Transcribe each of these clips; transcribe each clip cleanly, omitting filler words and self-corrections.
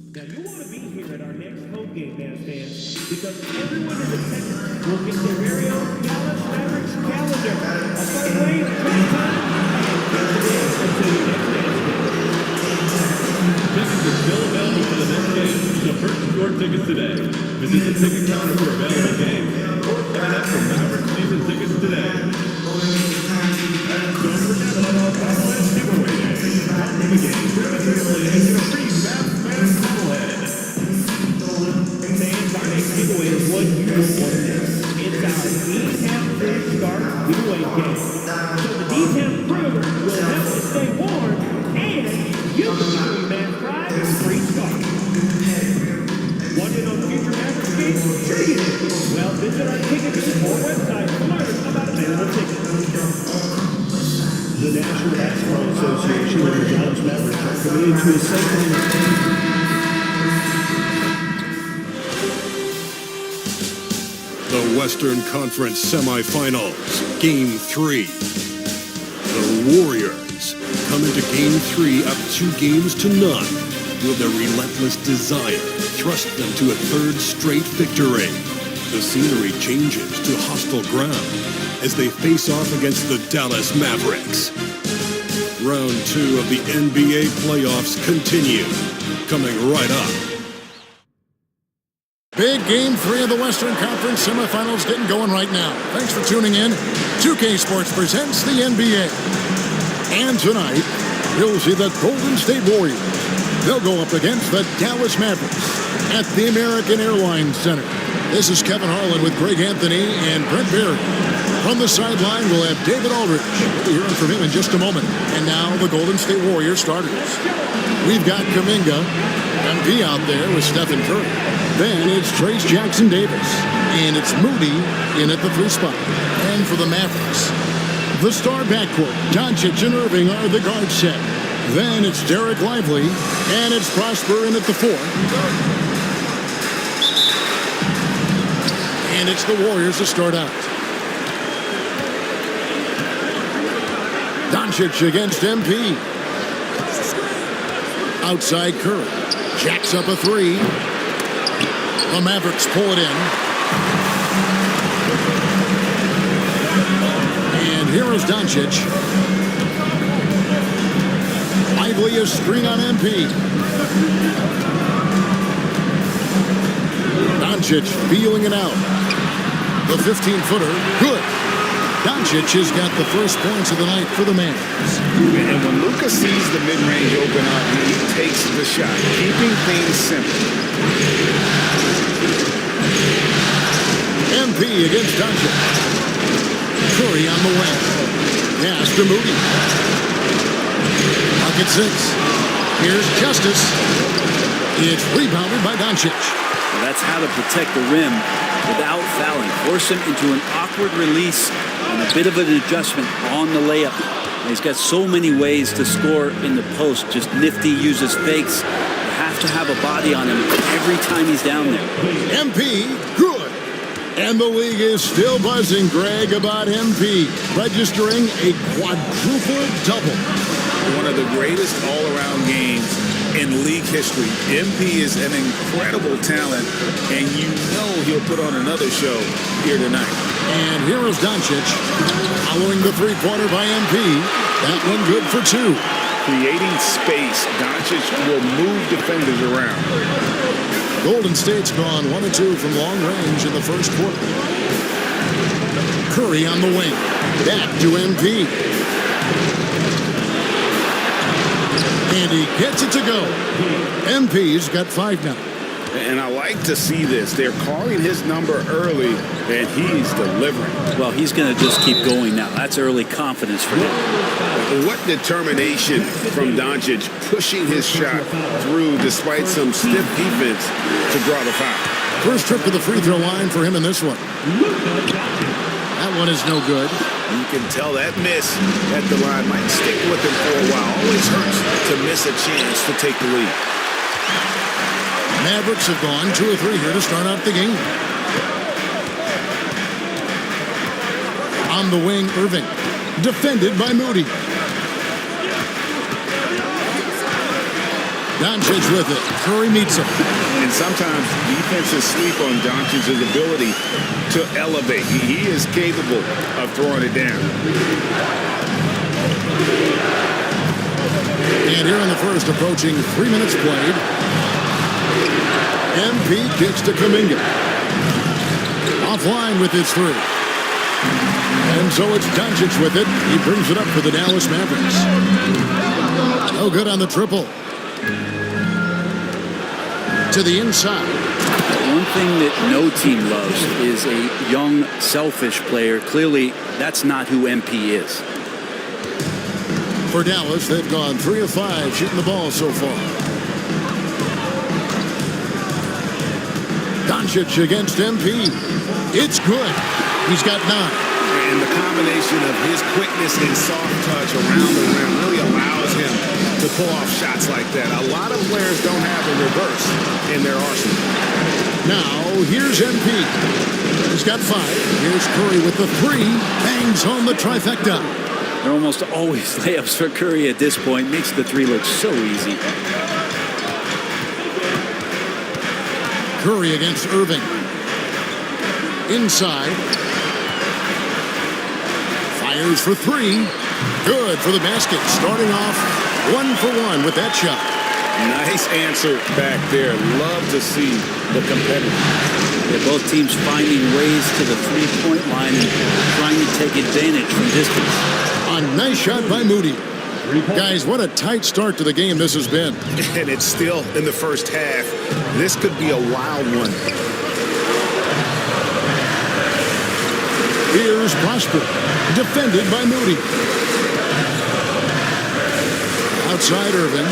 Now, you want to be here at our next home game, fans, because everyone in attendance will get their very own Dallas Mavericks calendar. A fun way to play time and get today until your next dance game. Tickets are still available for the next game, so purchase your tickets today. Visit the ticket counter for available games, or sign up for Mavericks season tickets today. Don't forget about our bobblehead giveaway day. Come to the game prematurely and get a free Mavericks bobblehead. Fans, our next giveaway is one you don't want to miss. It's our D-Town Free Scarf giveaway game. So the D-Town Crew will help us stay warm, and you can free man fries and free scarf. Want in on future Mavericks games? Sure you do. Well, visit our tickets or website to learn about available tickets. The National Basketball Association and the Dallas Mavericks are committed to a safe The Western Conference Semifinals, Game 3. The Warriors come into Game 3 up 2-0. Will their relentless desire thrust them to a third straight victory? The scenery changes to hostile ground as they face off against the Dallas Mavericks. Round 2 of the NBA playoffs continue, coming right up. Big Game 3 of the Western Conference semifinals getting going right now. Thanks for tuning in. 2K Sports presents the NBA. And tonight, you'll see the Golden State Warriors. They'll go up against the Dallas Mavericks at the American Airlines Center. This is Kevin Harlan with Greg Anthony and Brent Berry. From the sideline, we'll have David Aldridge. We'll be hearing from him in just a moment. And now, the Golden State Warriors starters. We've got Kuminga, MP out there with Stephen Curry. Then it's Trace Jackson Davis. And it's Moody in at the 3 spot. And for the Mavericks, the star backcourt, Doncic and Irving are the guard set. Then it's Derek Lively, and it's Prosper in at the 4. And it's the Warriors to start out. Doncic against MP. Outside Curry. Jacks up a 3. The Mavericks pull it in. And here is Doncic. Lively a screen on MP. Doncic feeling it out. The 15-footer, good. Doncic has got the first points of the night for the Mavs. And when Luka sees the mid-range open up, he takes the shot, keeping things simple. MP against Doncic. Curry on the wing. Pass to Moody. Pocket 6. Here's Justice. It's rebounded by Doncic. Well, that's how to protect the rim without fouling. Force him into an awkward release and a bit of an adjustment on the layup. And he's got so many ways to score in the post. Just nifty, uses fakes. You have to have a body on him every time he's down there. MP, good. And the league is still buzzing, Greg, about MP, registering a quadruple double. One of the greatest all-around games in league history. MP is an incredible talent, and you know he'll put on another show here tonight. And here is Doncic, following the 3-pointer by MP. That one good for 2. Creating space, Doncic will move defenders around. Golden State's gone 1-2 from long range in the first quarter. Curry on the wing. Back to MP. And he gets it to go. MP's got 5 now. And I like to see this. They're calling his number early, and he's delivering. Well, he's going to just keep going now. That's early confidence for him. What determination from Doncic, pushing his shot through despite some stiff defense to draw the foul. First trip to the free throw line for him in this one. That one is no good. You can tell that miss at the line might stick with him for a while. Always hurts to miss a chance to take the lead. Mavericks have gone 2 or 3 here to start out the game. On the wing, Irving. Defended by Moody. Doncic with it. Curry meets him. And sometimes defenses sleep on Doncic's ability to elevate. He is capable of throwing it down. And here in the first, approaching 3 minutes played. MP kicks to Kuminga. Offline with his three. And so it's Doncic with it. He brings it up for the Dallas Mavericks. No good on the triple. To the inside. One thing that no team loves is a young, selfish player. Clearly, that's not who MP is. For Dallas, they've gone 3 of 5 shooting the ball so far. Doncic against MP. It's good. He's got 9. And the combination of his quickness and soft touch around the rim really allows him to pull off shots like that. A lot of players don't have a reverse in their arsenal. Now, here's MP. He's got 5. Here's Curry with the 3. Bangs home the trifecta. They're almost always layups for Curry at this point. Makes the 3 look so easy. Curry against Irving. Inside. Fires for 3. Good for the basket. Starting off 1 for 1 with that shot. Nice answer back there. Love to see the competitive. They're both teams finding ways to the three-point line and trying to take advantage from distance. A nice shot by Moody. Guys, what a tight start to the game this has been. And it's still in the first half. This could be a wild one. Here's Prosper, defended by Moody. Outside Irving.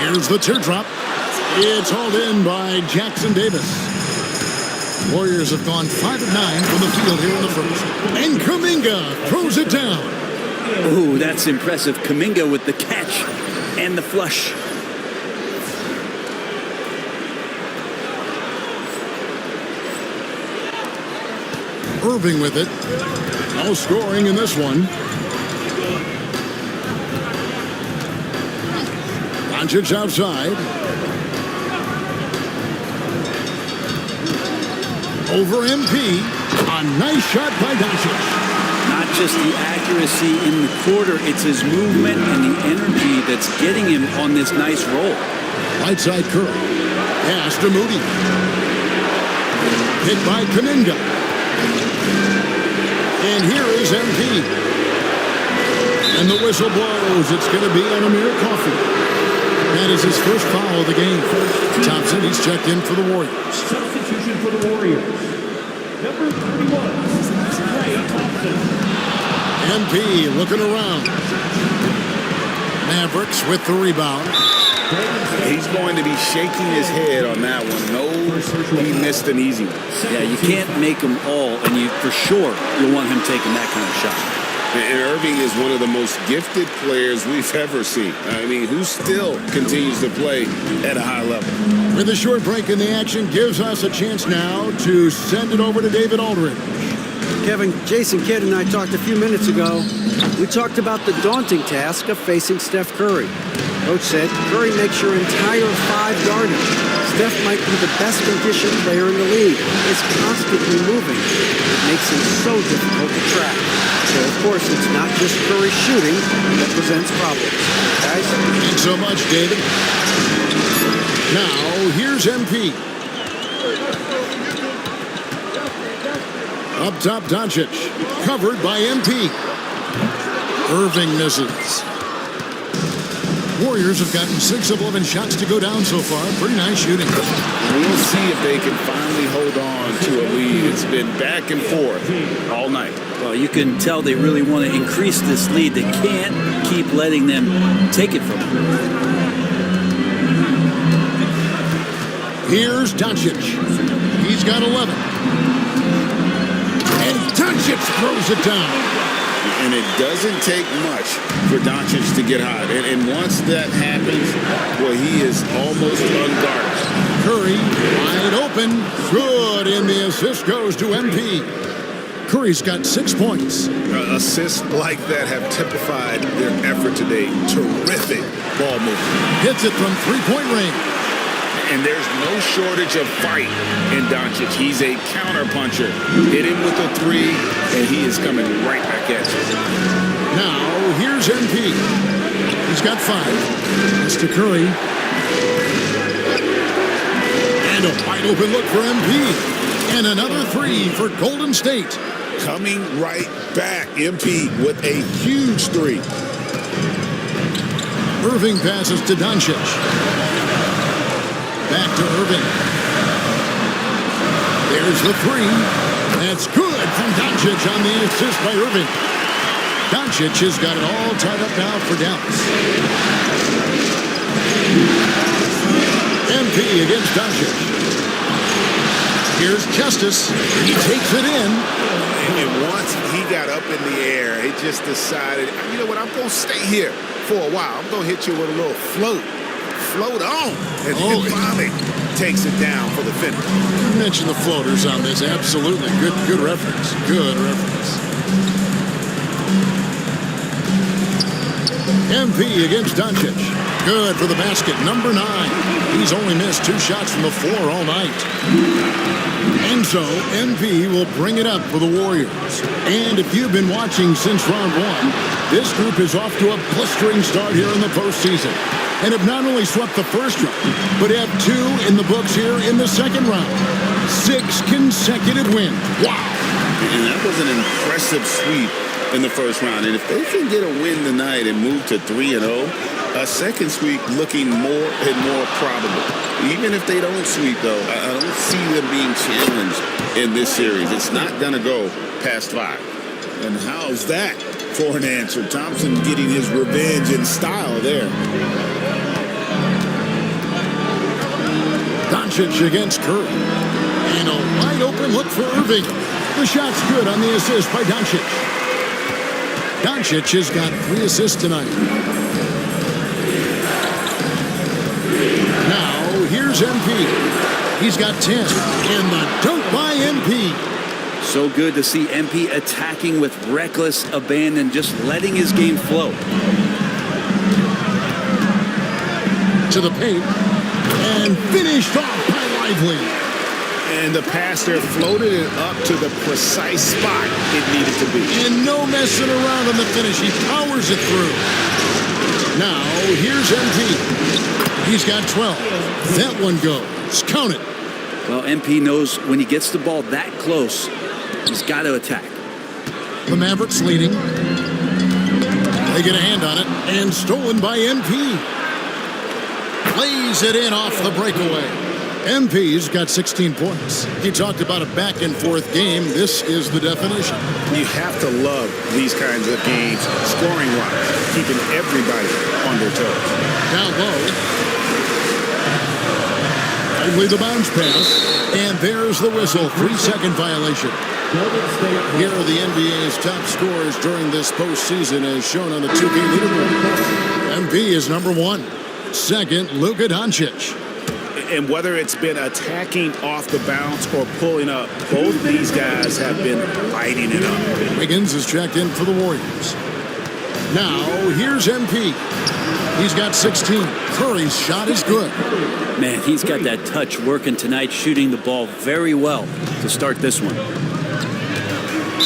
Here's the teardrop. It's hauled in by Jackson Davis. Warriors have gone 5 of 9 from the field here in the first. And Kuminga throws it down. Ooh, that's impressive. Kuminga with the catch and the flush. Irving with it. No scoring in this one. Doncic outside. Over MP. A nice shot by Doncic. Not just the accuracy in the quarter, it's his movement and the energy that's getting him on this nice roll. Right side Curry. Pass to Moody. Hit by Kuminga. And here is MP. And the whistle blows. It's going to be on Amir Coffey. That is his first foul of the game. Thompson, he's checked in for the Warriors. Substitution for the Warriors. Number 31, Klay Thompson. MP looking around. Mavericks with the rebound. He's going to be shaking his head on that one. No, he missed an easy one. Yeah, you can't make them all, and you for sure you'll want him taking that kind of shot. And Irving is one of the most gifted players we've ever seen. I mean, who still continues to play at a high level. With a short break in the action, gives us a chance now to send it over to David Aldridge. Kevin, Jason Kidd and I talked a few minutes ago. We talked about the daunting task of facing Steph Curry. Coach said Curry makes your entire 5-yarder. Steph might be the best conditioned player in the league. He's constantly moving. It makes him so difficult to track. So, of course, it's not just Curry shooting that presents problems. Guys? Thanks so much, David. Now, here's MP. Up top, Doncic. Covered by MP. Irving misses. Warriors have gotten 6 of 11 shots to go down so far. Pretty nice shooting. We'll see if they can finally hold on to a lead. It's been back and forth all night. Well, you can tell they really want to increase this lead. They can't keep letting them take it from them. Here's Doncic. He's got 11. And Doncic throws it down. And it doesn't take much for Doncic to get hot. And once that happens, well, he is almost unguarded. Curry wide open. Good, and the assist goes to MP. Curry's got 6 points. Assists like that have typified their effort today. Terrific ball movement. Hits it from 3-point range. And there's no shortage of fight in Doncic. He's a counterpuncher. Hit him with a 3, and he is coming right back at you. Now, here's MP. He's got 5. It's to Curry. And a wide open look for MP. And another 3 for Golden State. Coming right back, MP with a huge 3. Irving passes to Doncic. Back to Irving. There's the 3. That's good from Doncic on the assist by Irving. Doncic has got it all tied up now for Dallas. MP against Doncic. Here's Justice. He takes it in. And once he got up in the air, he just decided, you know what, I'm going to stay here for a while. I'm going to hit you with a little float. Float on. And then finally takes it down for the finish. You mentioned the floaters on this. Absolutely. Good reference. Good reference. MP against Doncic. Good for the basket. Number 9. He's only missed 2 shots from the floor all night. And so MP will bring it up for the Warriors. And if you've been watching since round 1, this group is off to a blistering start here in the postseason. And have not only swept the first round, but have 2 in the books here in the second round. 6 consecutive wins. Wow. And that was an impressive sweep in the first round. And if they can get a win tonight and move to 3-0, a second sweep looking more and more probable. Even if they don't sweep, though, I don't see them being challenged in this series. It's not going to go past 5. And how's that for an answer? Thompson getting his revenge in style there. Doncic against Curry. And a wide open look for Irving. The shot's good on the assist by Doncic. Doncic has got 3 assists tonight. Now, here's MP. He's got 10. And the dunk by MP. So good to see MP attacking with reckless abandon, just letting his game flow. To the paint. And finished off by Lively. And the pass there floated it up to the precise spot it needed to be. And no messing around on the finish. He powers it through. Now, here's MP. He's got 12. That one goes. Count it. Well, MP knows when he gets the ball that close, he's got to attack. The Mavericks leading. They get a hand on it. And stolen by MP. Plays it in off the breakaway. MP's got 16 points. He talked about a back-and-forth game. This is the definition. You have to love these kinds of games, scoring-wise, keeping everybody on their toes. Down low. Only the bounce pass. And there's the whistle. 3-second violation. Here are the NBA's top scorers during this postseason as shown on the 2K leaderboard. MP is number 1. Second, Luka Doncic. And whether it's been attacking off the bounce or pulling up, both these guys have been lighting it up. Wiggins is checked in for the Warriors. Now, here's MP. He's got 16. Curry's shot is good. Man, he's got that touch working tonight, shooting the ball very well to start this one.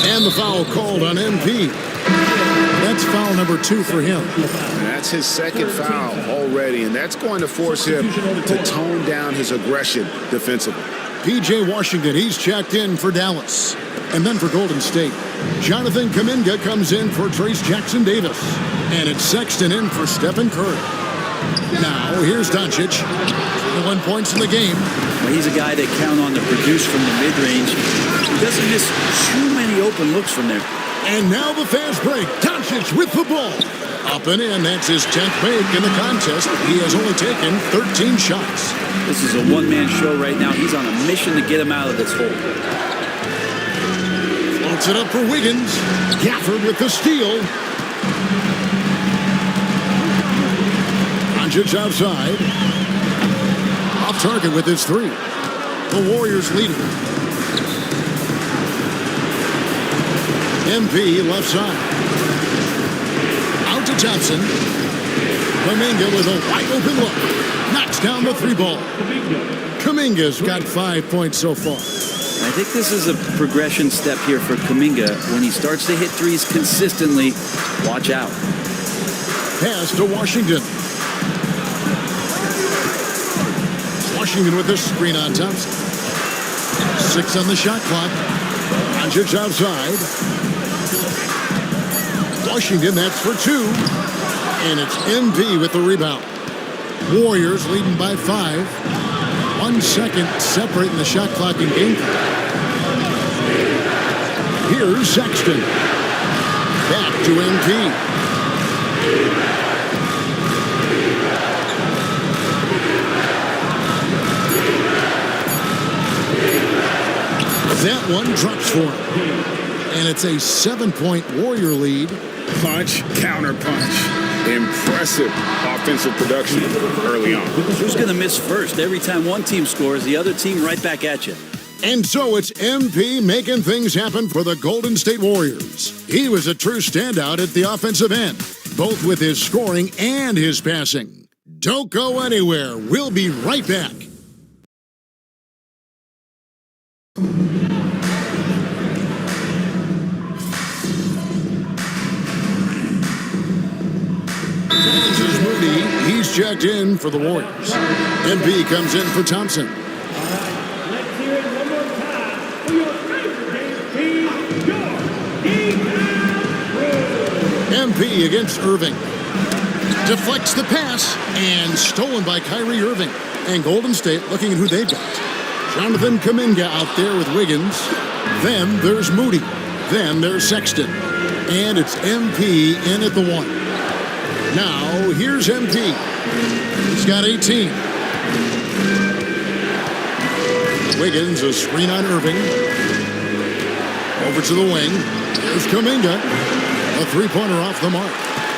And the foul called on MP. That's foul number 2 for him. That's his second foul already, and that's going to force him to tone down his aggression defensively. P.J. Washington, he's checked in for Dallas. And then for Golden State, Jonathan Kuminga comes in for Trace Jackson-Davis. And it's Sexton in for Stephen Curry. Now, here's Doncic. 1 points in the game. Well, he's a guy they count on to produce from the mid-range. He doesn't miss too many open looks from there. And now the fast break. Doncic with the ball. Up and in. That's his 10th make in the contest. He has only taken 13 shots. This is a one-man show right now. He's on a mission to get him out of this hole. Floats it up for Wiggins. Gafford with the steal. Doncic outside. Off target with his 3. The Warriors leading. MP left side. Out to Thompson. Kuminga with a wide open look. Knocks down the 3-ball. Kuminga's got 5 points so far. I think this is a progression step here for Kuminga. When he starts to hit threes consistently, watch out. Pass to Washington. Washington with a screen on Thompson. 6 on the shot clock. Doncic outside. Washington, that's for 2. And it's MP with the rebound. Warriors leading by 5. 1 second separating the shot clock in game time. Here's Sexton. Back to MP. That one drops for him. And it's a 7-point Warrior lead. Punch, counter punch. Impressive offensive production early on. Who's going to miss first? Every time one team scores, the other team right back at you. And so it's MP making things happen for the Golden State Warriors. He was a true standout at the offensive end, both with his scoring and his passing. Don't go anywhere. We'll be right back. This is Moody. He's checked in for the Warriors. MP comes in for Thompson. Let's hear it one more time for your favorite game team, your MP against Irving. Deflects the pass and stolen by Kyrie Irving. And Golden State looking at who they've got. Jonathan Kuminga out there with Wiggins. Then there's Moody. Then there's Sexton. And it's MP in at the 1. Now, here's MP. He's got 18. Wiggins, a screen on Irving. Over to the wing. Here's Kuminga. A 3-pointer off the mark.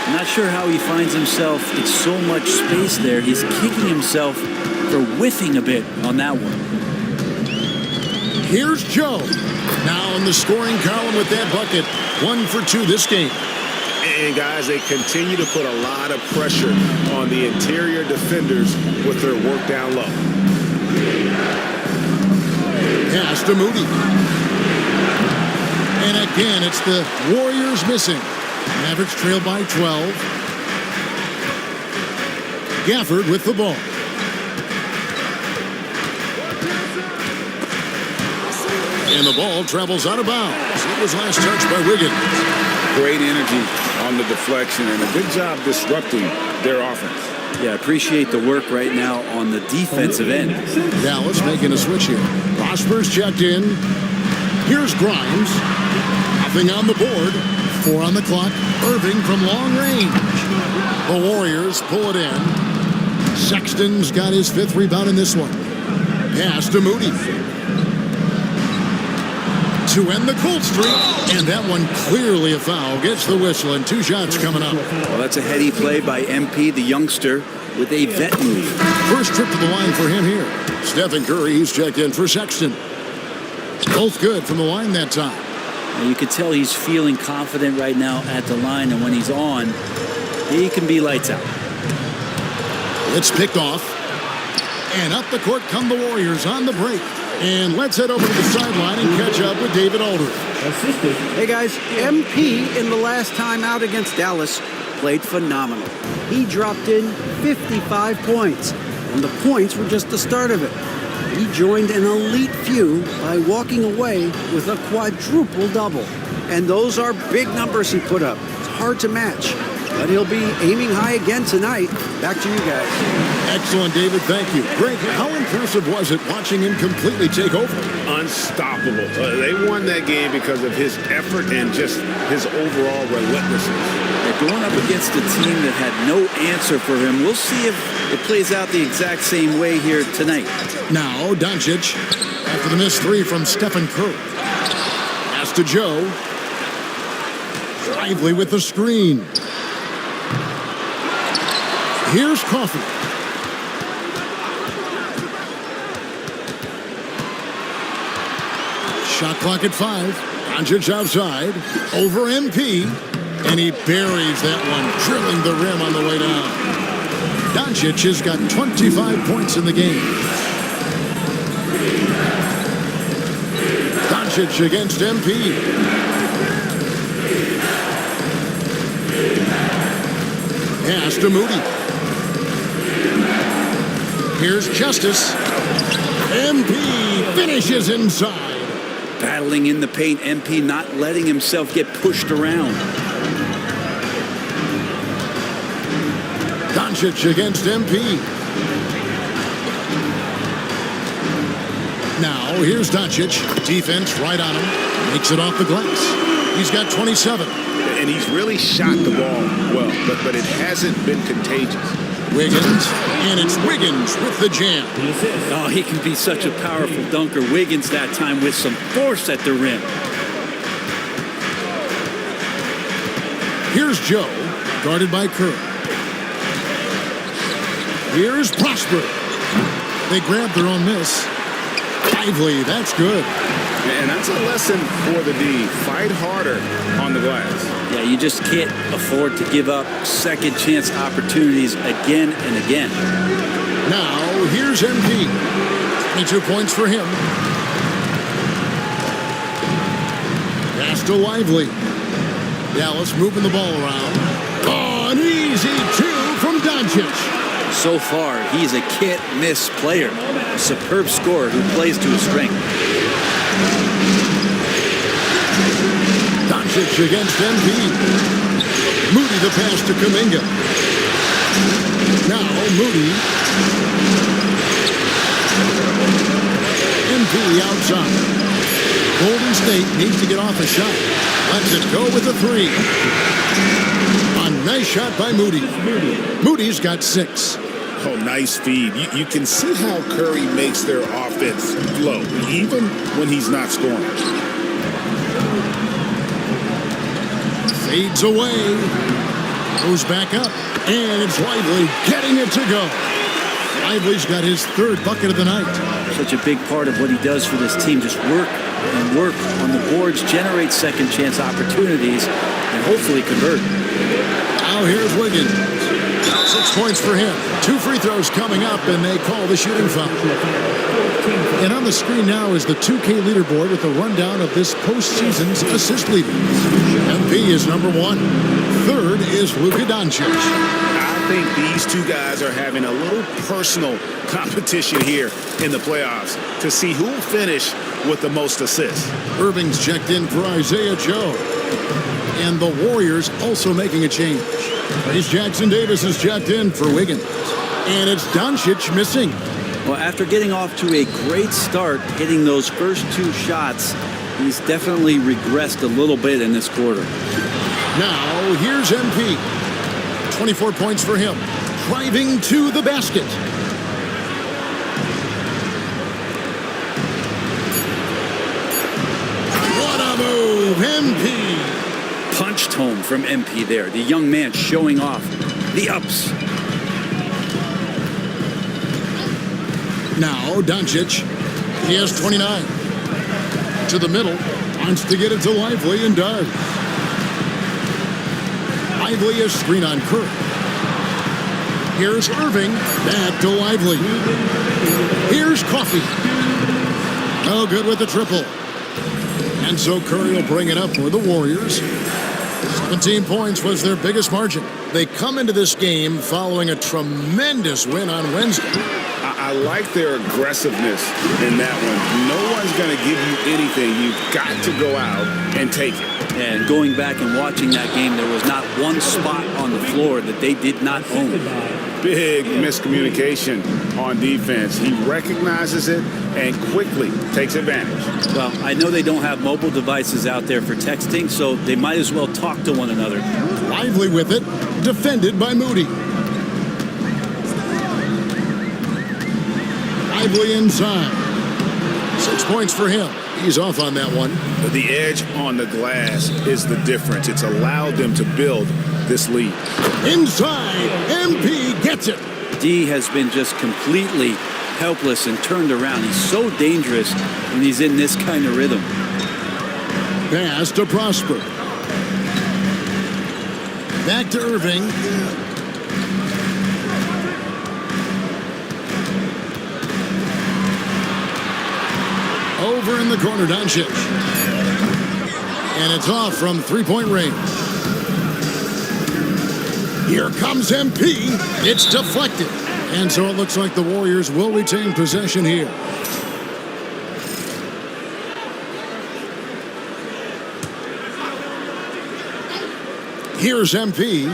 I'm not sure how he finds himself in so much space there. He's kicking himself for whiffing a bit on that one. Here's Joe. Now in the scoring column with that bucket. 1 for 2 this game. And guys, they continue to put a lot of pressure on the interior defenders with their work down low. Pass to Moody. And again, it's the Warriors missing. Mavericks trail by 12. Gafford with the ball. And the ball travels out of bounds. It was last touched by Wiggins. Great energy on the deflection and a good job disrupting their offense. Yeah, I appreciate the work right now on the defensive end. Dallas making a switch here. Prosper's checked in. Here's Grimes. Nothing on the board. 4 on the clock. Irving from long range. The Warriors pull it in. Sexton's got his 5th rebound in this one. Pass to Moody. To end the cold streak, and that one clearly a foul. Gets the whistle, and 2 shots coming up. Well, that's a heady play by MP, the youngster, with a vet move. First trip to the line for him here. Stephen Curry, he's checked in for Sexton. Both good from the line that time. Now, you can tell he's feeling confident right now at the line, and when he's on, he can be lights out. It's picked off. And up the court come the Warriors on the break. And let's head over to the sideline and catch up with David Aldridge. Hey guys, MP in the last time out against Dallas played phenomenal. He dropped in 55 points, and the points were just the start of it. He joined an elite few by walking away with a quadruple double. And those are big numbers he put up. It's hard to match, but he'll be aiming high again tonight. Back to you guys. Excellent, David. Thank you. Greg, how impressive was it watching him completely take over? Unstoppable. They won that game because of his effort and just his overall relentlessness. They're going up against a team that had no answer for him. We'll see if it plays out the exact same way here tonight. Now, Doncic, after the missed 3 from Stephen Curry. Pass to Joe. Lively with the screen. Here's Coffey. Shot clock at 5. Doncic outside, over MP, and he buries that one, drilling the rim on the way down. Doncic has got 25 points in the game. Doncic against MP. Pass to Moody. Here's Justice. MP finishes inside. Battling in the paint, MP not letting himself get pushed around. Doncic against MP. Now, here's Doncic. Defense right on him. Makes it off the glass. He's got 27. And he's really shot the ball well, but it hasn't been contagious. Wiggins, and it's Wiggins with the jam. Oh, he can be such a powerful dunker. Wiggins that time with some force at the rim. Here's Joe, guarded by Kerr. Here's Prosper. They grab their own miss. Lively, that's good. And that's a lesson for the D. Fight harder on the glass. Yeah, you just can't afford to give up second chance opportunities again and again. Now, here's MP. 22 points for him. Pass to Lively. Dallas moving the ball around. Oh, an easy two from Doncic. So far, he's a can't-miss player. A superb scorer who plays to his strength. Doncic against MP. Moody the pass to Kuminga. Now Moody. MP outside. Golden State needs to get off a shot. Let's it go with a three. A nice shot by Moody. Moody's got 6. Oh, nice feed. You can see how Curry makes their offense flow, even when he's not scoring. Fades away. Goes back up. And it's Lively getting it to go. Lively's got his 3rd bucket of the night. Such a big part of what he does for this team. Just work and work on the boards, generate second chance opportunities, and hopefully convert. Now here's Wiggins. 6 points for him. 2 free throws coming up, and they call the shooting foul. And on the screen now is the 2K leaderboard with a rundown of this postseason's assist leaders. MP is number 1. 3rd is Luka Doncic. I think these two guys are having a little personal competition here in the playoffs to see who will finish with the most assists. Irving's checked in for Isaiah Joe. And the Warriors also making a change. Trace Jackson Davis is checked in for Wiggins. And it's Doncic missing. Well, after getting off to a great start, hitting those first 2 shots, he's definitely regressed a little bit in this quarter. Now, here's MP. 24 points for him. Driving to the basket. What a move, MP. Punched home from MP there. The young man showing off the ups. Now, Doncic. He has 29. To the middle. Wants to get it to Lively and does. Lively is screen on Kerr. Here's Irving. Back to Lively. Here's Coffey. No good with the triple. And so Curry will bring it up for the Warriors. 17 points was their biggest margin. They come into this game following a tremendous win on Wednesday. I like their aggressiveness in that one. No one's going to give you anything. You've got to go out and take it. And going back and watching that game, there was not one spot on the floor that they did not own. Big miscommunication on defense. He recognizes it and quickly takes advantage. Well, I know they don't have mobile devices out there for texting, so they might as well talk to one another. Lively with it, defended by Moody. Lively inside. 6 points for him. He's off on that one. The edge on the glass is the difference. It's allowed them to build this lead. Inside, MP gets it. D has been just completely helpless and turned around. He's so dangerous when he's in this kind of rhythm. pass to Prosper. Back to Irving. Over in the corner, Doncic. And it's off from three-point range. Here comes MP. It's deflected. And so it looks like the Warriors will retain possession here. Here's MP.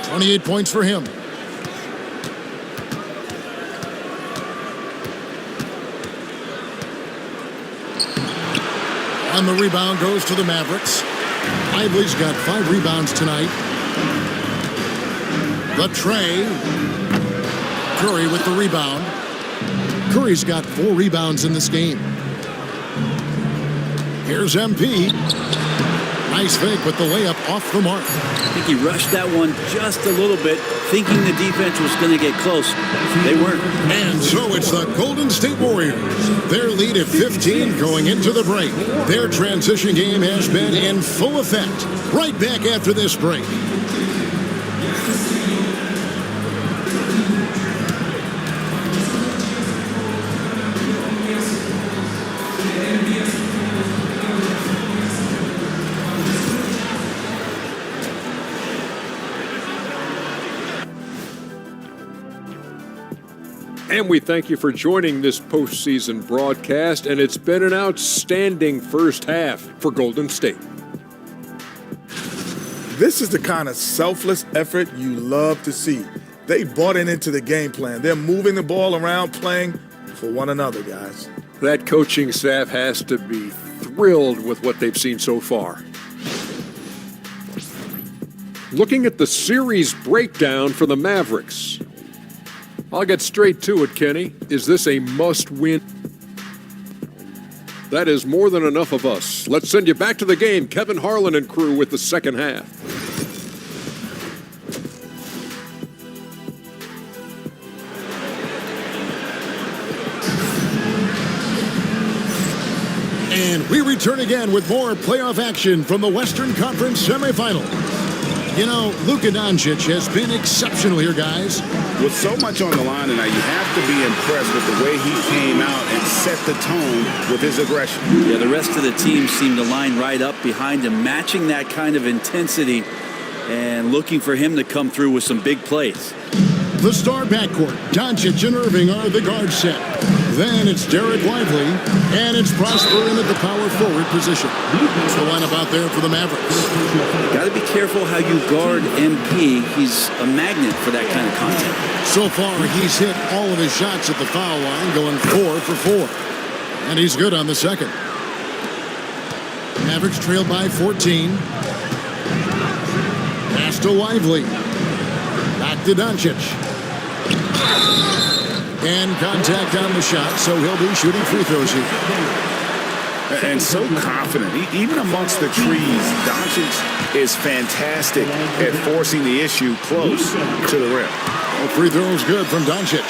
28 points for him. And the rebound goes to the Mavericks. Ively's got 5 rebounds tonight. The tray. Curry with the rebound. Curry's got 4 rebounds in this game. Here's MP. Nice fake with the layup off the mark. I think he rushed that one just a little bit, thinking the defense was going to get close. They weren't. And so it's the Golden State Warriors. Their lead at 15 going into the break. Their transition game has been in full effect. Right back after this break. And we thank you for joining this postseason broadcast, and it's been an outstanding first half for Golden State. This is the kind of selfless effort you love to see. They bought into the game plan. They're moving the ball around, playing for one another, guys. That coaching staff has to be thrilled with what they've seen so far. Looking at the series breakdown for the Mavericks. I'll get straight to it, Kenny. Is this a must-win? That is more than enough of us. Let's send you back to the game. Kevin Harlan and crew with the second half. And we return again with more playoff action from the Western Conference semifinals. You know, Luka Doncic has been exceptional here, guys. With so much on the line tonight, you have to be impressed with the way he came out and set the tone with his aggression. Yeah, the rest of the team seemed to line right up behind him, matching that kind of intensity and looking for him to come through with some big plays. The star backcourt, Doncic and Irving are the guard set. Then it's Derek Lively, and it's Prosper in at the power forward position. That's the lineup out there for the Mavericks. Got to be careful how you guard MP. He's a magnet for that kind of contact. So far, he's hit all of his shots at the foul line, going 4 for 4. And he's good on the second. Mavericks trailed by 14. Pass to Lively. Back to Doncic. And contact on the shot, so he'll be shooting free throws here. And so confident. Even amongst the trees, Doncic is fantastic at forcing the issue close to the rim. Well, free throws good from Doncic.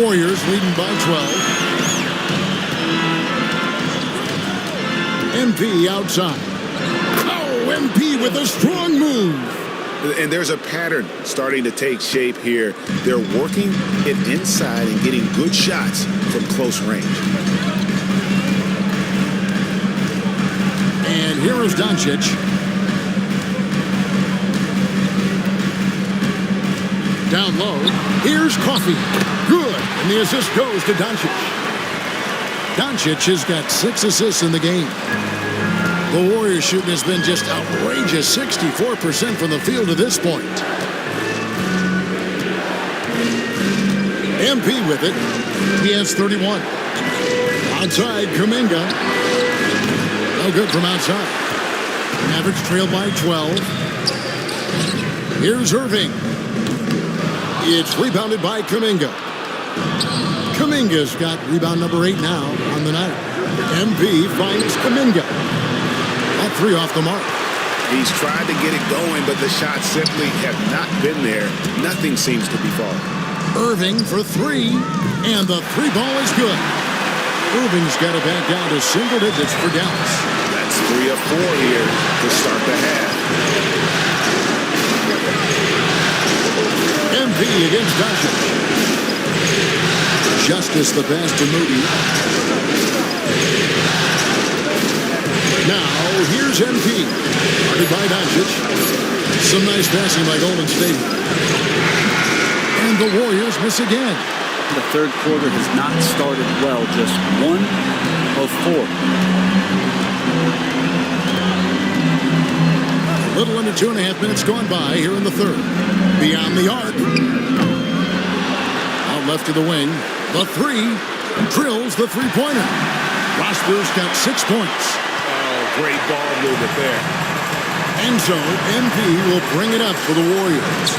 Warriors leading by 12. MP outside. Oh, MP with a strong move. And there's a pattern starting to take shape here. They're working it inside and getting good shots from close range. And here is Doncic. Down low. Here's Coffey. Good. And the assist goes to Doncic. Doncic has got 6 assists in the game. The Warriors shooting has been just outrageous, 64% from the field to this point. MP with it. He has 31. Outside, Kuminga. No good from outside. Mavericks trail by 12. Here's Irving. It's rebounded by Kuminga. Kuminga's got rebound number 8 now on the night. MP finds Kuminga. All 3 off the mark. He's tried to get it going, but the shots simply have not been there. Nothing seems to be falling. Irving for 3, and the 3 ball is good. Irving's got it back down to single digits for Dallas. That's 3 of 4 here to start the half. MP against Doncic. Justice the pass to Moody. Now, here's MP. Guarded by Doncic. Some nice passing by Golden State. And the Warriors miss again. The third quarter has not started well, just 1 of 4. A little under 2.5 minutes gone by here in the third. Beyond the arc. Out left to the wing. The three. Drills the three-pointer. Rosberg's got 6 points. Oh, great ball movement there. And so, MP will bring it up for the Warriors.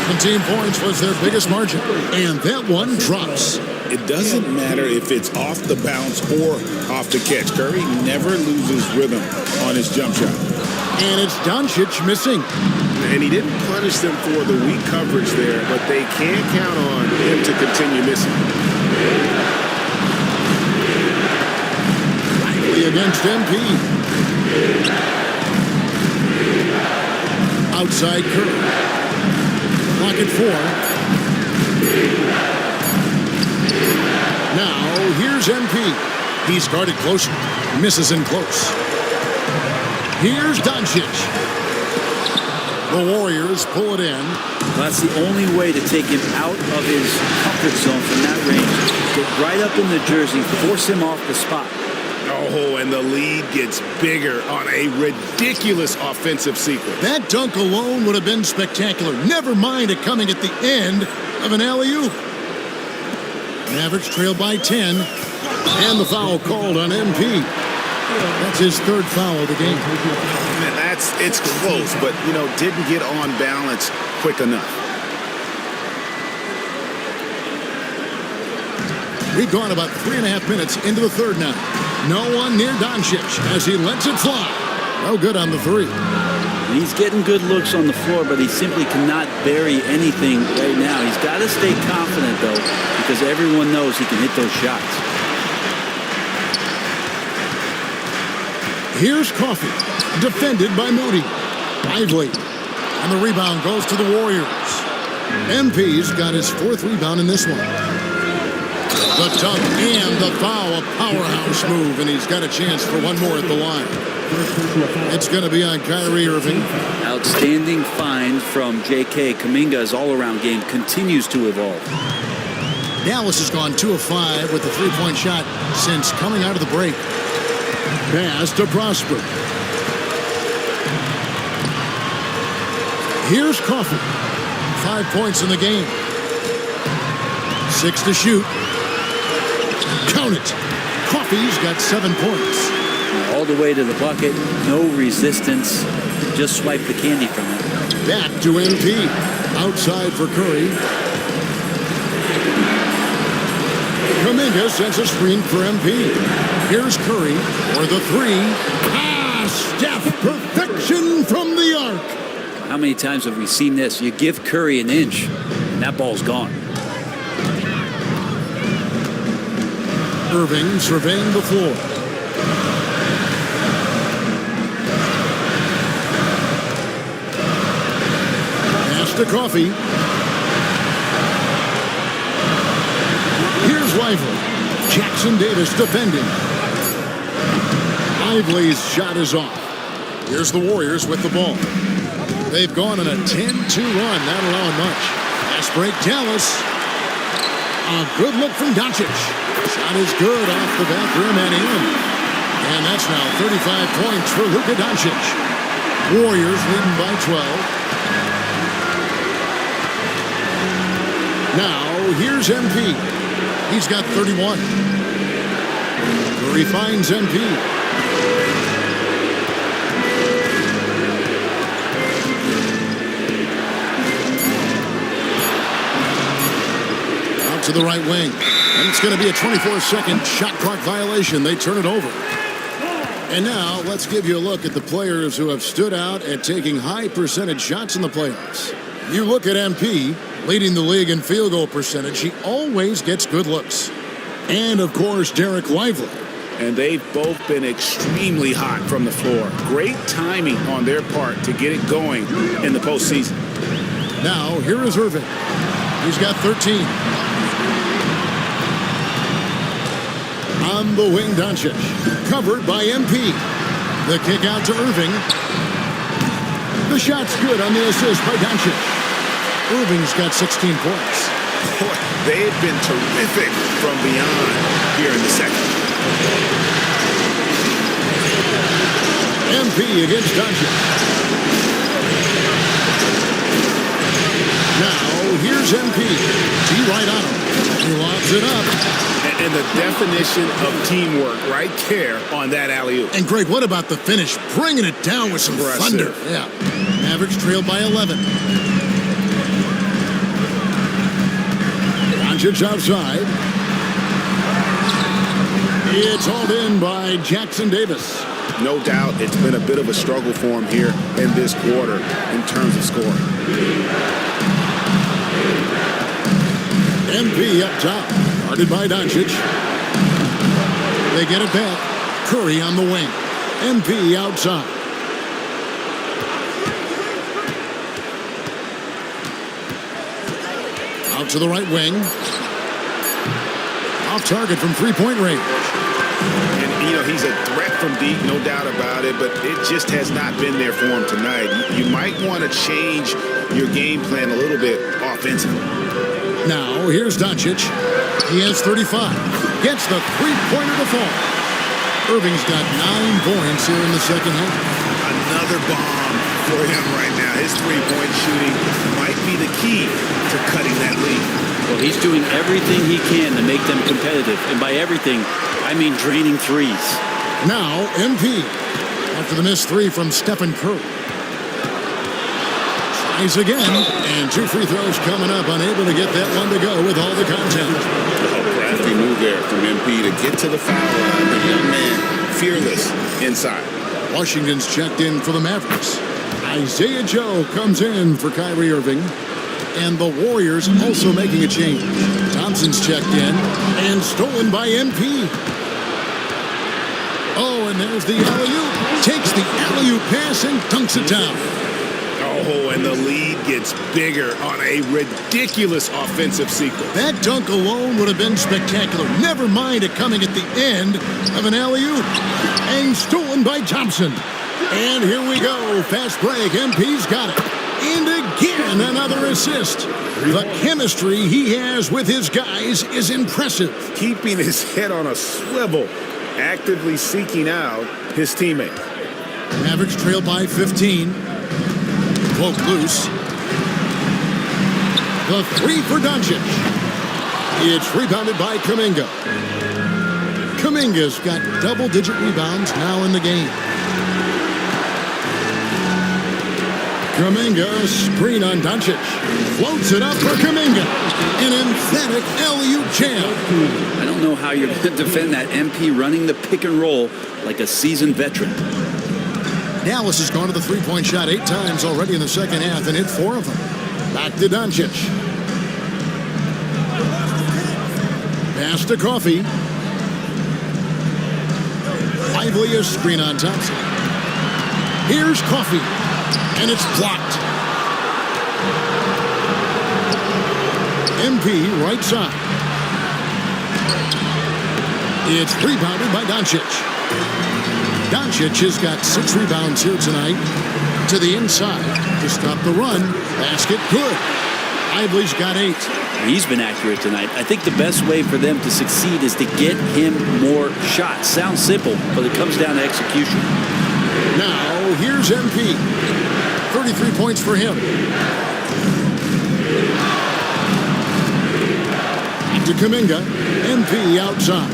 17 points was their biggest margin. And that one drops. It doesn't matter if it's off the bounce or off the catch. Curry never loses rhythm on his jump shot. And it's Doncic missing. And he didn't punish them for the weak coverage there, but they can't count on him to continue missing. Lively against MP. Outside Curry. Clock at 4. Now, here's MP. He's guarded closer. Misses in close. Here's Doncic. The Warriors pull it in. That's the only way to take him out of his comfort zone from that range. Get right up in the jersey, force him off the spot. Oh, and the lead gets bigger on a ridiculous offensive sequence. That dunk alone would have been spectacular. Never mind it coming at the end of an alley-oop. Mavericks trail by 10. And the foul called on MP. That's his third foul of the game. Man, it's close, but, didn't get on balance quick enough. We've gone about 3.5 minutes into the third now. No one near Doncic as he lets it fly. No good on the three. He's getting good looks on the floor, but he simply cannot bury anything right now. He's got to stay confident, though, because everyone knows he can hit those shots. Here's Coffey, defended by Moody. Lively. And the rebound goes to the Warriors. MP's got his 4th rebound in this one. The dunk and the foul, a powerhouse move, and he's got a chance for one more at the line. It's going to be on Kyrie Irving. Outstanding find from J.K. Kuminga's all-around game continues to evolve. Dallas has gone 2 of 5 with the three-point shot since coming out of the break. Pass to Prosper. Here's Coffey. 5 points in the game. 6 to shoot. Count it. Coffey's got 7 points. All the way to the bucket. No resistance. Just swipe the candy from it. Back to MP. Outside for Curry. Kuminga sends a screen for MP. Here's Curry for the three. Steph, perfection from the arc. How many times have we seen this? You give Curry an inch, and that ball's gone. Irving surveying the floor. Pass to Coffey. Here's Lively. Jackson Davis defending. Lively's shot is off. Here's the Warriors with the ball. They've gone on a 10-2 run, not allowing much. Fast break, Dallas. A good look from Doncic. Shot is good off the back rim and in. And that's now 35 points for Luka Doncic. Warriors leading by 12. Now, here's MP. He's got 31. Curry finds MP. Out to the right wing. And it's going to be a 24-second shot clock violation. They turn it over. And now, let's give you a look at the players who have stood out at taking high percentage shots in the playoffs. You look at MP, leading the league in field goal percentage. He always gets good looks. And, of course, Derek Lively. And they've both been extremely hot from the floor. Great timing on their part to get it going in the postseason. Now, here is Irving. He's got 13. On the wing, Doncic. Covered by MP. The kick out to Irving. The shot's good on the assist by Doncic. Irving's got 16 points. Boy, they have been terrific from beyond here in the second. MP against Doncic. Now, here's MP. He right on him. He lobs it up. And the definition of teamwork right there on that alley-oop. And Greg, what about the finish? Bringing it down with some thunder. Yeah. Mavericks trailed by 11. Doncic outside. It's hauled in by Jackson Davis. No doubt it's been a bit of a struggle for him here in this quarter in terms of scoring. MP up top. Guarded by Doncic. They get it back. Curry on the wing. MP outside. Out to the right wing. Off target from three-point range. And, you know, he's a threat from deep, no doubt about it, but it just has not been there for him tonight. You might want to change your game plan a little bit offensively. Now, here's Doncic. He has 35. Gets the three-pointer to fall. Irving's got 9 points here in the second half. Another bomb for him right now. His three-point shooting might be the key to cutting that lead. Well, he's doing everything he can to make them competitive. And by everything, I mean draining threes. Now, MP. After the missed three from Stephen Curry. Tries again. And 2 free throws coming up. Unable to get that one to go with all the contact. A crafty move there from MP to get to the foul line. The young man, fearless inside. Washington's checked in for the Mavericks. Isaiah Joe comes in for Kyrie Irving. And the Warriors also making a change. Thompson's checked in and stolen by MP. Oh, and there's the alley-oop. Takes the alley-oop pass and dunks it down. Oh, and the lead gets bigger on a ridiculous offensive sequence. That dunk alone would have been spectacular. Never mind it coming at the end of an alley-oop. And stolen by Thompson. And here we go. Fast break. MP's got it. And again, another assist. The chemistry he has with his guys is impressive. Keeping his head on a swivel, actively seeking out his teammate. Mavericks trail by 15. Poke loose. The three for Doncic. It's rebounded by Kuminga. Kuminga's got double-digit rebounds now in the game. Kuminga, screen on Doncic. Floats it up for Kuminga. An emphatic alley-oop jam. I don't know how you're going to defend that MP running the pick and roll like a seasoned veteran. Dallas has gone to the three-point shot 8 times already in the second half and hit 4 of them. Back to Doncic. Pass to Coffey. Lively a screen on Thompson. Here's Coffey. And it's blocked. MP right side. It's rebounded by Doncic. Doncic has got 6 rebounds here tonight. To the inside to stop the run. Basket good. Lively's got 8. He's been accurate tonight. I think the best way for them to succeed is to get him more shots. Sounds simple, but it comes down to execution. Now, here's MP. 33 points for him. To Kuminga. MP outside.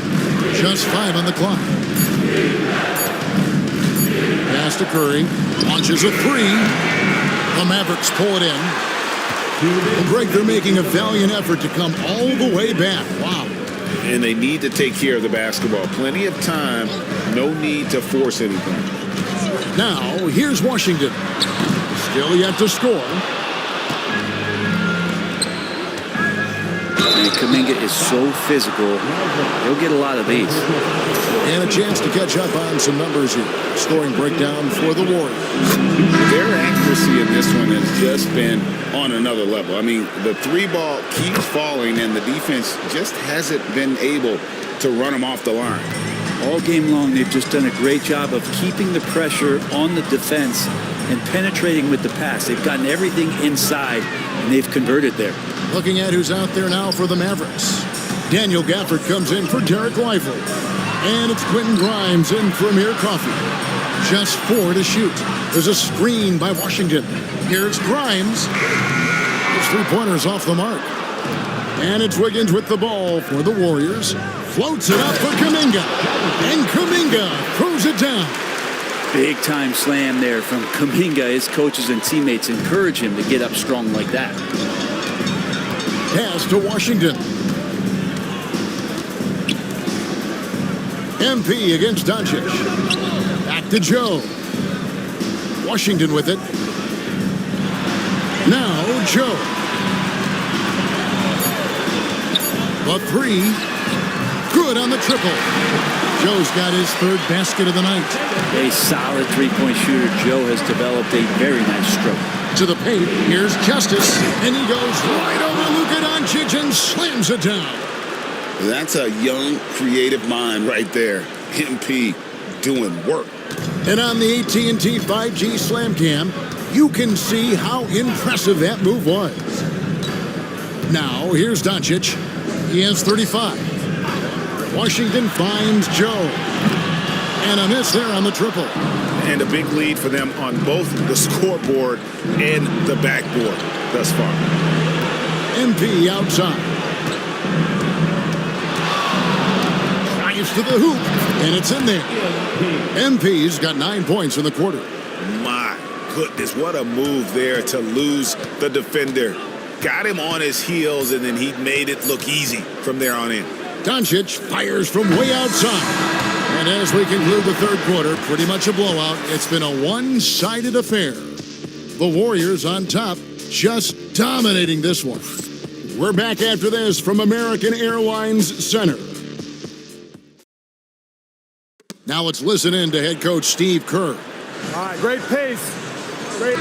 Just 5 on the clock. Pass to Curry. Launches a 3. The Mavericks pull it in. And Greg, they're making a valiant effort to come all the way back. Wow. And they need to take care of the basketball. Plenty of time. No need to force anything. Now, here's Washington. Still yet to score. And Kuminga is so physical. He'll get a lot of these. And a chance to catch up on some numbers here. Scoring breakdown for the Warriors. Their accuracy in this one has just been on another level. I mean, the three ball keeps falling, and the defense just hasn't been able to run them off the line. All game long, they've just done a great job of keeping the pressure on the defense and penetrating with the pass. They've gotten everything inside, and they've converted there. Looking at who's out there now for the Mavericks. Daniel Gafford comes in for Derek Lively. And it's Quentin Grimes in for Amir Coffey. Just 4 to shoot. There's a screen by Washington. Here's Grimes. His three-pointers off the mark. And it's Wiggins with the ball for the Warriors. Floats it up for Kuminga. And Kuminga throws it down. Big time slam there from Kuminga. His coaches and teammates encourage him to get up strong like that. Pass to Washington. MP against Doncic. Back to Joe. Washington with it. Now Joe. The three. Good on the triple. Joe's got his third basket of the night. A solid three-point shooter. Joe has developed a very nice stroke. To the paint. Here's Justice. And he goes right over Luka Doncic and slams it down. That's a young, creative mind right there. MP doing work. And on the AT&T 5G Slam Cam, you can see how impressive that move was. Now, here's Doncic. He has 35. Washington finds Joe. And a miss there on the triple. And a big lead for them on both the scoreboard and the backboard thus far. MP outside. To the hoop, and it's in there. MP's got 9 points in the quarter. My goodness, what a move there to lose the defender. Got him on his heels, and then he made it look easy from there on in. Doncic fires from way outside. And as we conclude the third quarter, pretty much a blowout. It's been a one-sided affair. The Warriors on top, just dominating this one. We're back after this from American Airlines Center. Now let's listen in to head coach Steve Kerr. All right, great pace. Great.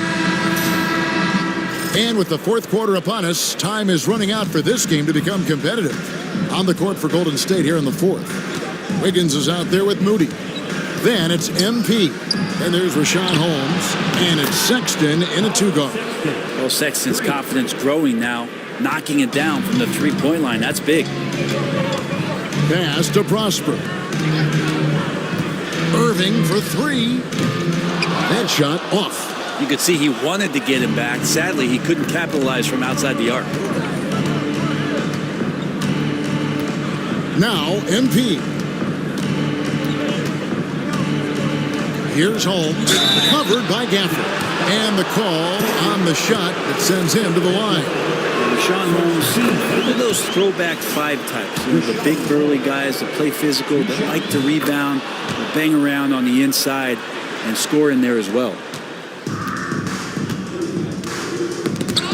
And with the fourth quarter upon us, time is running out for this game to become competitive. On the court for Golden State here in the fourth. Wiggins is out there with Moody. Then it's MP. And there's Rashawn Holmes. And it's Sexton in a two-guard. Well, Sexton's confidence growing now. Knocking it down from the three-point line. That's big. Pass to Prosper. Irving for three. That shot off. You could see he wanted to get him back. Sadly, he couldn't capitalize from outside the arc. Now, MP. Here's Holmes, covered by Gafford. And the call on the shot that sends him to the line. Rashawn Holmes, look at those throwback five types. You know, the big burly guys that play physical, that like to rebound, that bang around on the inside and score in there as well.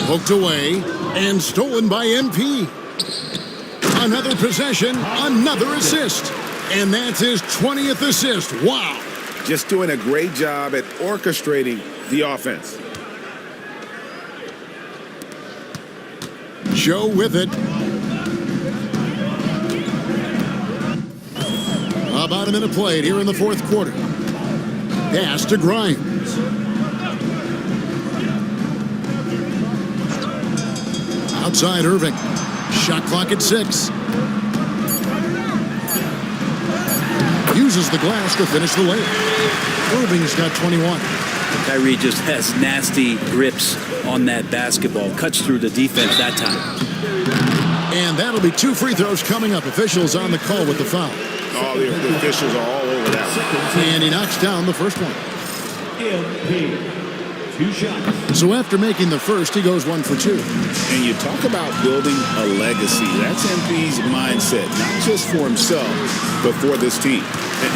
Poked away and stolen by MP. Another possession, another assist. And that's his 20th assist. Wow. Just doing a great job at orchestrating the offense. Joe with it. About a minute played here in the fourth quarter. Pass to Grimes. Outside Irving. Shot clock at 6. Uses the glass to finish the layup. Irving's got 21. Kyrie just has nasty grips on that basketball. Cuts through the defense that time. And that'll be 2 free throws coming up. Officials on the call with the foul. Oh, the officials are all over that one. And he knocks down the first one. 2 shots. So after making the first, he goes 1 for 2. And you talk about building a legacy. That's MP's mindset, not just for himself, but for this team.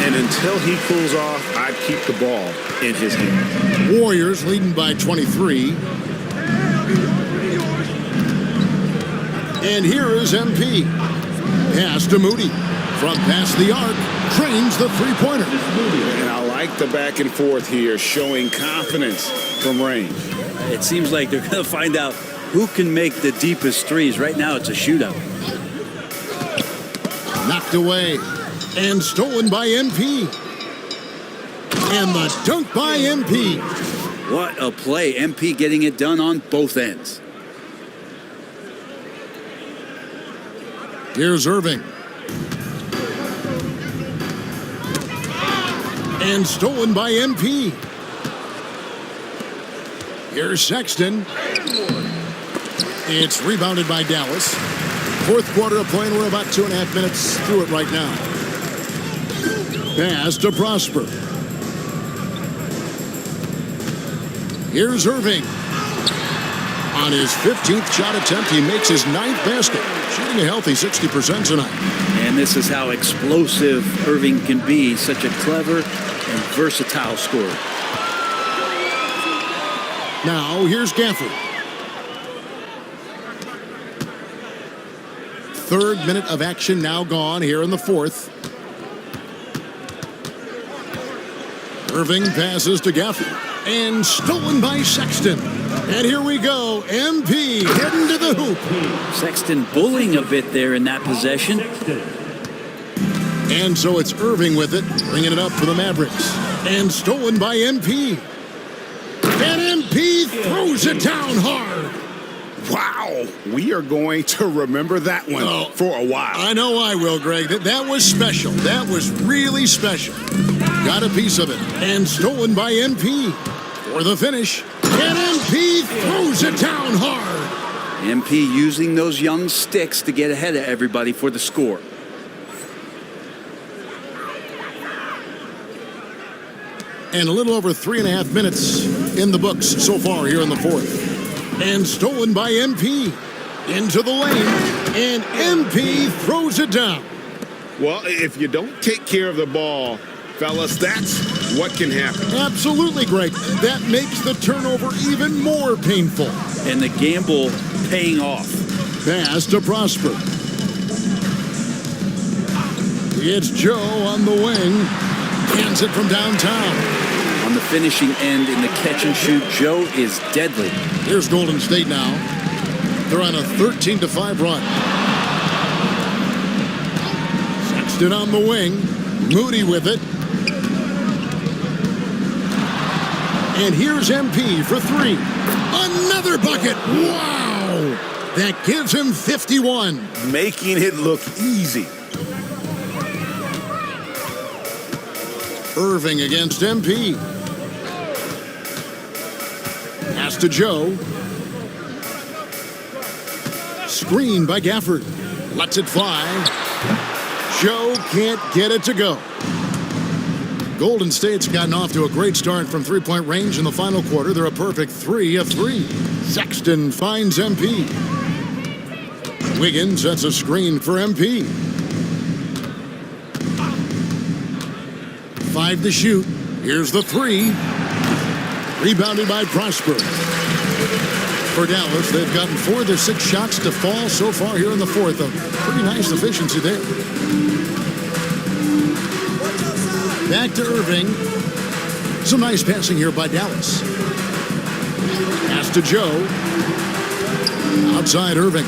And until he cools off, I'd keep the ball in his hand. Warriors leading by 23. And here is MP. Pass to Moody. From past the arc, trains the three-pointer. And I like the back and forth here, showing confidence from range. It seems like they're going to find out who can make the deepest threes. Right now, it's a shootout. Knocked away and stolen by MP. And the dunk by MP. What a play. MP getting it done on both ends. Here's Irving. And stolen by MP. Here's Sexton. It's rebounded by Dallas. Fourth quarter of play, and we're about 2.5 minutes through it right now. Pass to Prosper. Here's Irving. On his 15th shot attempt, he makes his 9th basket, shooting a healthy 60% tonight. And this is how explosive Irving can be, such a clever and versatile scorer. Now, here's Gafford. Third minute of action now gone here in the fourth. Irving passes to Gafford. And stolen by Sexton. And here we go. MP heading to the hoop. Sexton bullying a bit there in that possession. And so it's Irving with it, bringing it up for the Mavericks. And stolen by MP. And MP throws it down hard. Wow, we are going to remember that one for a while. I know I will, Greg. That was special. That was really special. Got a piece of it. And stolen by MP. For the finish. And MP throws it down hard. MP using those young sticks to get ahead of everybody for the score. And a little over 3.5 minutes in the books so far here in the fourth. And stolen by MP. Into the lane. And MP throws it down. Well, if you don't take care of the ball, fellas, that's what can happen. Absolutely, Greg. That makes the turnover even more painful. And the gamble paying off. Pass to Prosper. It's Joe on the wing. Hands it from downtown. On the finishing end in the catch and shoot, Joe is deadly. Here's Golden State now. They're on a 13-5 run. Sexton on the wing. Moody with it. And here's MP for three. Another bucket. Wow. That gives him 51. Making it look easy. Irving against MP. Pass to Joe. Screen by Gafford. Lets it fly. Joe can't get it to go. Golden State's gotten off to a great start from three-point range in the final quarter. They're a perfect 3 of 3. Sexton finds MP. Wiggins sets a screen for MP. 5 to shoot. Here's the 3. Rebounded by Prosper. For Dallas, they've gotten 4 of their 6 shots to fall so far here in the fourth. A pretty nice efficiency there. Back to Irving. Some nice passing here by Dallas. Pass to Joe. Outside Irving.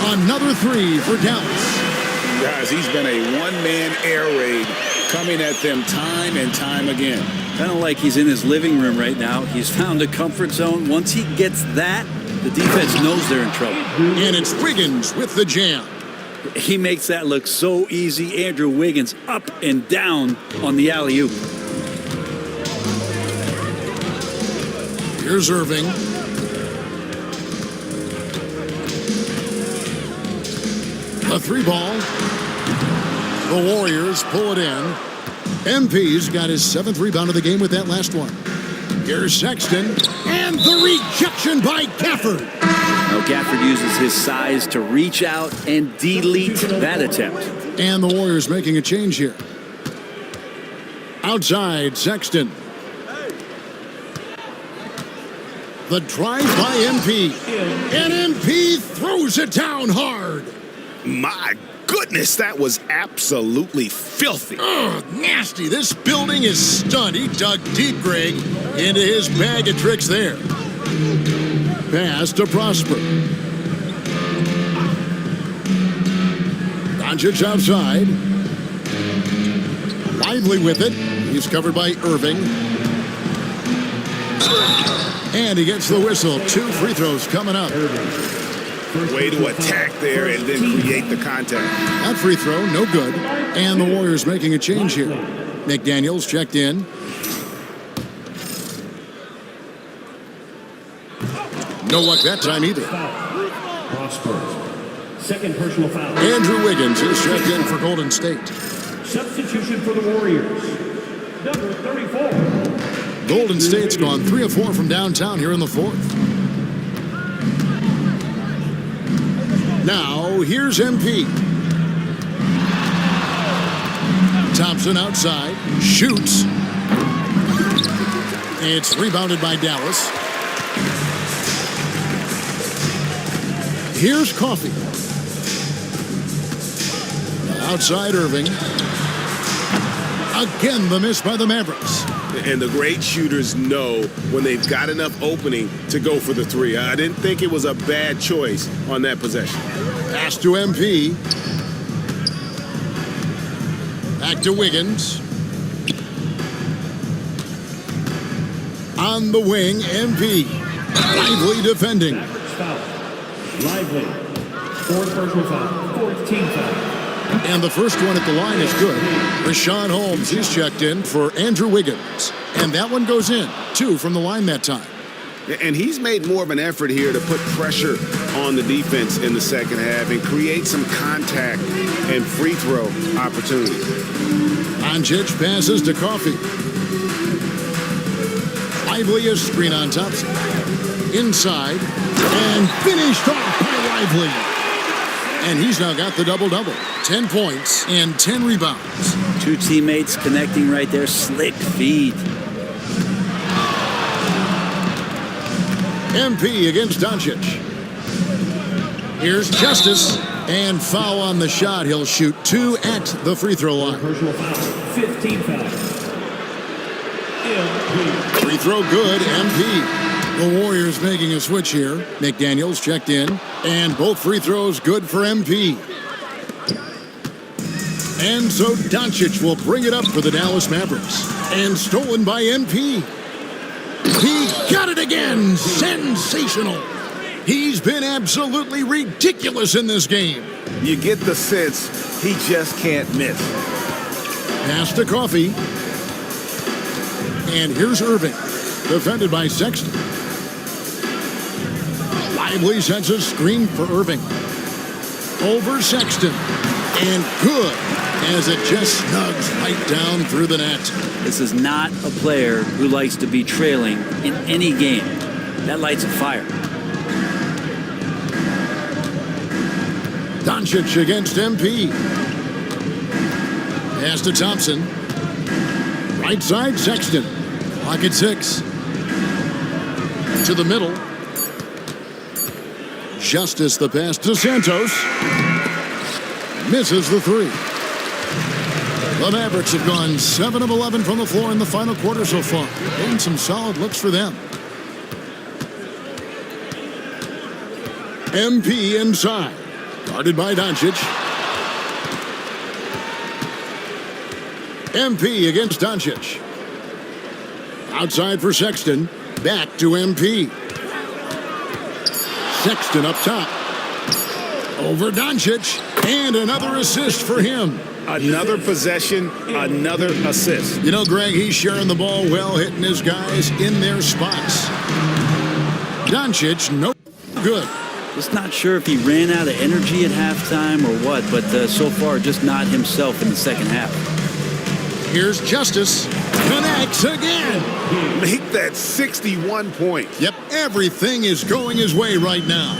Another 3 for Dallas. Guys, he's been a one-man air raid coming at them time and time again. Kind of like he's in his living room right now. He's found a comfort zone. Once he gets that, the defense knows they're in trouble. And it's Wiggins with the jam. He makes that look so easy. Andrew Wiggins up and down on the alley-oop. Here's Irving. A 3 ball. The Warriors pull it in. MP's got his 7th rebound of the game with that last one. Here's Sexton. And the rejection by Gafford. Now Gafford uses his size to reach out and delete that attempt. And the Warriors making a change here. Outside, Sexton. The drive by MP. And MP throws it down hard. My goodness, that was absolutely filthy. Ugh, nasty. This building is stunned. He dug deep, Greg, into his bag of tricks there. Pass to Prosper. Doncic outside. Lively with it. He's covered by Irving. And he gets the whistle. 2 free throws coming up. Way to attack there and then create the contact. That free throw, no good. And the Warriors making a change here. McDaniels checked in. No luck that time either. Second personal foul. Andrew Wiggins is checked in for Golden State. Substitution for the Warriors. Number 34. Golden State's gone 3 of 4 from downtown here in the fourth. Now, here's MP. Thompson outside. Shoots. It's rebounded by Dallas. Here's Coffey. Outside Irving. Again, the miss by the Mavericks. And the great shooters know when they've got enough opening to go for the three. I didn't think it was a bad choice on that possession. Pass to MP. Back to Wiggins. On the wing, MP. Lively defending. Lively. 4th personal foul. 14th foul. And the first one at the line is good. Rashawn Holmes, he's checked in for Andrew Wiggins. And that one goes in. 2 from the line that time. And he's made more of an effort here to put pressure on the defense in the second half and create some contact and free throw opportunities. Doncic passes to Coffey. Lively is screen on Thompson. Inside. And finished off by Lively. And he's now got the double-double. 10 points and 10 rebounds. 2 teammates connecting right there. Slick feed. MP against Doncic. Here's Justice. And foul on the shot. He'll shoot 2 at the free throw line. Personal foul. 15 foul. MP. Free throw good. MP. The Warriors making a switch here. McDaniels checked in. And both free throws good for MP. And so Doncic will bring it up for the Dallas Mavericks. And stolen by MP. He got it again. Sensational. He's been absolutely ridiculous in this game. You get the sense he just can't miss. Pass to Coffey. And here's Irving. Defended by Sexton. Lively sets a screen for Irving. Over Sexton. And good as it just snugs right down through the net. This is not a player who likes to be trailing in any game. That lights a fire. Doncic against MP. Pass to Thompson. Right side, Sexton. Clock at 6. To the middle. Justice the pass to Santos. Misses the 3. The Mavericks have gone 7 of 11 from the floor in the final quarter so far. And some solid looks for them. MP inside. Guarded by Doncic. MP against Doncic. Outside for Sexton. Back to MP. Sexton up top. Over Doncic. And another assist for him. Another possession, another assist. You know, Greg, he's sharing the ball well, hitting his guys in their spots. Doncic, no good. Just not sure if he ran out of energy at halftime or what, but so far just not himself in the second half. Here's Justice. Connects again. Make that 61 points. Yep, everything is going his way right now.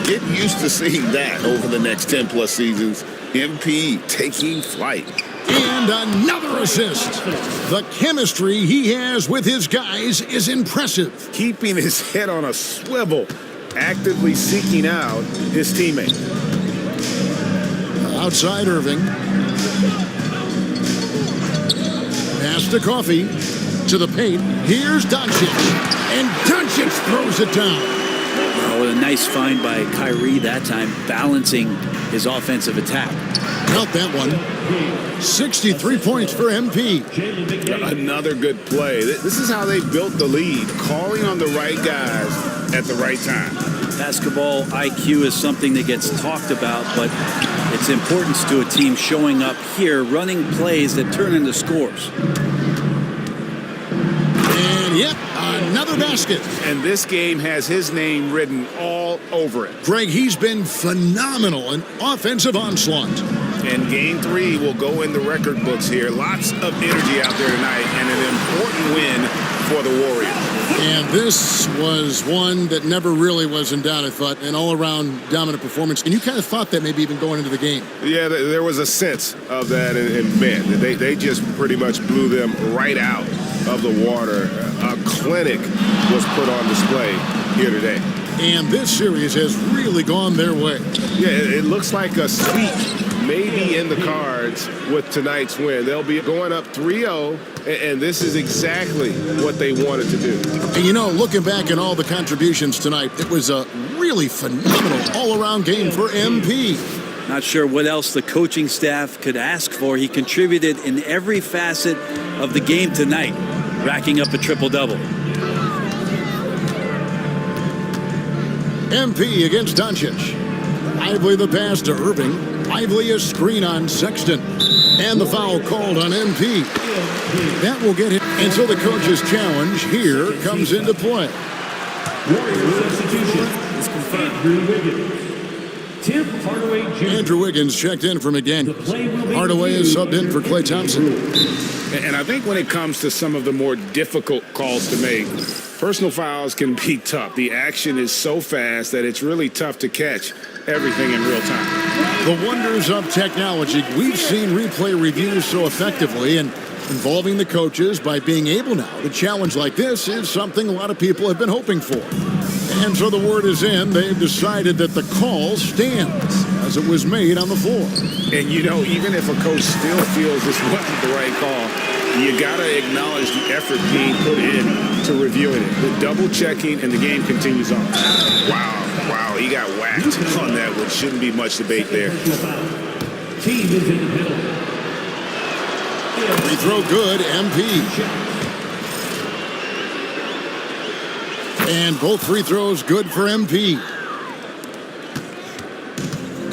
Get used to seeing that over the next 10-plus seasons. MP taking flight. And another assist. The chemistry he has with his guys is impressive. Keeping his head on a swivel, actively seeking out his teammate. Outside Irving. Pass to Coffee. To the paint. Here's Doncic. And Doncic throws it down. Oh, a nice find by Kyrie that time, balancing his offensive attack. Count that one. 63 points for MP. Another good play. This is how they built the lead, calling on the right guys at the right time. Basketball IQ is something that gets talked about, but its importance to a team showing up here, running plays that turn into scores. And yep, another basket. And this game has his name written all over it. Greg, he's been phenomenal in offensive onslaught. And game 3 will go in the record books here. Lots of energy out there tonight and an important win for the Warriors. And this was one that never really was in doubt, I thought. An all-around dominant performance. And you kind of thought that maybe even going into the game. Yeah, there was a sense of that. And man, they just pretty much blew them right out of the water. A clinic was put on display here today. And this series has really gone their way. Yeah, it looks like a sweep maybe in the cards with tonight's win. They'll be going up 3-0, and this is exactly what they wanted to do. And you know, looking back at all the contributions tonight, it was a really phenomenal all-around game for MP. Not sure what else the coaching staff could ask for. He contributed in every facet of the game tonight, racking up a triple-double. MP against Doncic. Lively the pass to Irving. Lively a screen on Sexton. And the foul called on MP. That will get him. And so the coach's challenge here comes into play. Warriors substitution is confirmed. Andrew Wiggins. Tim Hardaway Jr. Andrew Wiggins checked in for McDaniels. Hardaway is subbed in for Klay Thompson. And I think when it comes to some of the more difficult calls to make, personal fouls can be tough. The action is so fast that it's really tough to catch everything in real time. The wonders of technology. We've seen replay reviews so effectively, and involving the coaches by being able now to challenge like this is something a lot of people have been hoping for. And so the word is in. They've decided that the call stands as it was made on the floor. And, you know, even if a coach still feels this wasn't the right call, you got to acknowledge the effort being put in to reviewing it. The double checking, and the game continues on. Wow, he got whacked on that one. Shouldn't be much debate there. Team is in the middle. Free throw good, MP. And both free throws good for MP.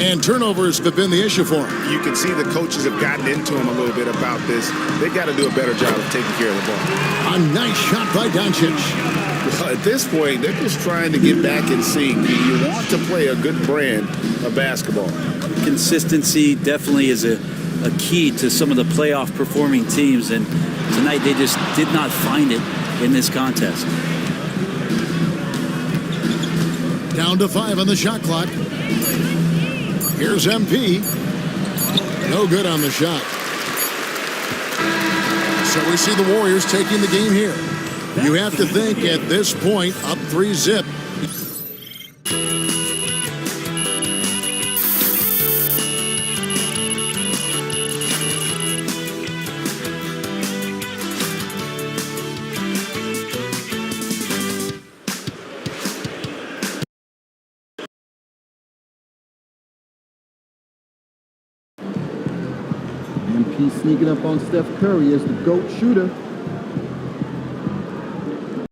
And turnovers have been the issue for him. You can see the coaches have gotten into him a little bit about this. They've got to do a better job of taking care of the ball. A nice shot by Doncic. Well, at this point, they're just trying to get back in sync. You want to play a good brand of basketball. Consistency definitely is a key to some of the playoff performing teams, and tonight they just did not find it in this contest. Down to 5 on the shot clock. Here's MP. No good on the shot. So we see the Warriors taking the game here. You have to think at this point, up 3-zip. MP sneaking up on Steph Curry as the GOAT shooter.